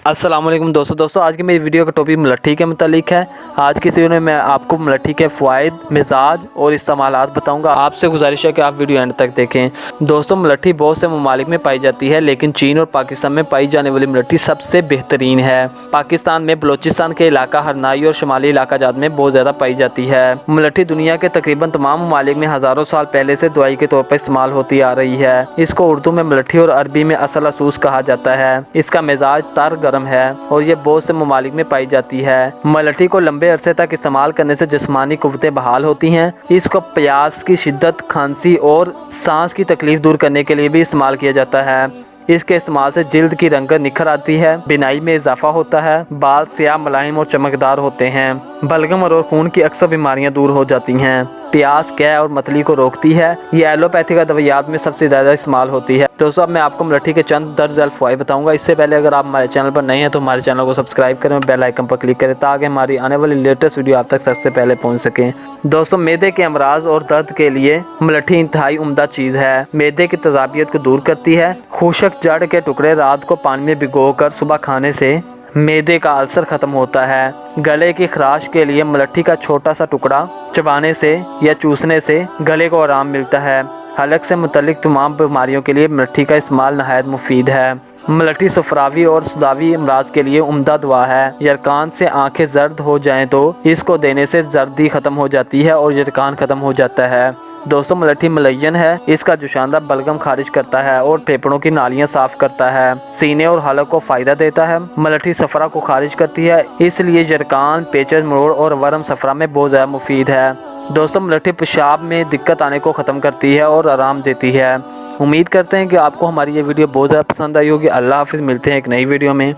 अस्सलाम वालेकुम दोस्तों आज की मेरी वीडियो का टॉपिक मलट्ठी के मुतालिक है। आज की इस वीडियो में मैं आपको मलट्ठी के फ़वाइद, मिजाज और इस्तेमालात बताऊंगा। आपसे गुजारिश है कि आप वीडियो एंड तक देखें। दोस्तों, मलट्ठी बहुत से ममालिक में पाई जाती है, लेकिन चीन और पाकिस्तान में पाई जाने वाली मलट्ठी सबसे बेहतरीन है। पाकिस्तान में बलोचिस्तान के इलाका हरनाई और शुमाली इलाका जात में बहुत ज़्यादा पाई जाती है। मलट्ठी दुनिया के तकरीबन तमाम ममालिक में हज़ारों साल पहले से दवाई के तौर पर इस्तेमाल होती आ रही है। इसको उर्दू में मलट्ठी और अरबी में असल असूस कहा जाता है। इसका मिजाज तर गर्म है और ये बहुत से ममालिक में पाई जाती है। मलट्ठी को लंबे अरसे तक इस्तेमाल करने से जिस्मानी कुव्वतें बहाल होती हैं। इसको प्यास की शिद्दत, खांसी और सांस की तकलीफ दूर करने के लिए भी इस्तेमाल किया जाता है। इसके इस्तेमाल से जिल्द की रंगत निखर आती है, बिनाई में इजाफा होता है, बाल स्याह, मुलायम और चमकदार होते हैं, बलगम और खून की अक्सर बीमारियां दूर हो जाती हैं, प्यास, कै और मतली को रोकती है। ये एलोपैथिक अद्वियात में सबसे ज़्यादा इस्तेमाल होती है। दोस्तों, अब मैं आपको मलट्ठी के चंद दर्ज फ़वाइद बताऊंगा। इससे पहले अगर आप हमारे चैनल पर नए हैं तो हमारे चैनल को सब्सक्राइब करें और बेल आइकन पर क्लिक करें ताकि हमारी आने वाली लेटेस्ट वीडियो आप तक सबसे पहले पहुँच सकें। दोस्तों, मैदे के अमराज और दर्द के लिए मलट्ठी इंतहाई उम्दा चीज़ है। मैदे की तजाबियत को दूर करती है। खुशक जड़ के टुकड़े रात को पानी में भिगोकर सुबह खाने से मैदे का अल्सर ख़त्म होता है। गले की खराश के लिए मलट्ठी का छोटा सा टुकड़ा चबाने से या चूसने से गले को आराम मिलता है। हलक से मुतल्लिक तमाम बीमारियों के लिए मलट्ठी का इस्तेमाल नहायत मुफीद है। मलट्ठी सफरावी और सदावी अमराज के लिए उम्दा दवा है। यरकान से आंखें जर्द हो जाएं तो इसको देने से जर्दी ख़त्म हो जाती है और यरकान ख़त्म हो जाता है। दोस्तों, मलट्ठी मलयन है। इसका जुशानदा बलगम खारिज करता है और फेफड़ों की नालियां साफ करता है। सीने और हलक को फ़ायदा देता है। मलट्ठी सफरा को खारिज करती है, इसलिए यरकान, पेचर, मरोड़ और वरम सफरा में बहुत ज़्यादा मुफीद है। दोस्तों, मलट्ठी पेशाब में दिक्कत आने को ख़त्म करती है और आराम देती है। उम्मीद करते हैं कि आपको हमारी ये वीडियो बहुत ज़्यादा पसंद आई होगी। अल्लाह हाफिज़, मिलते हैं एक नई वीडियो में।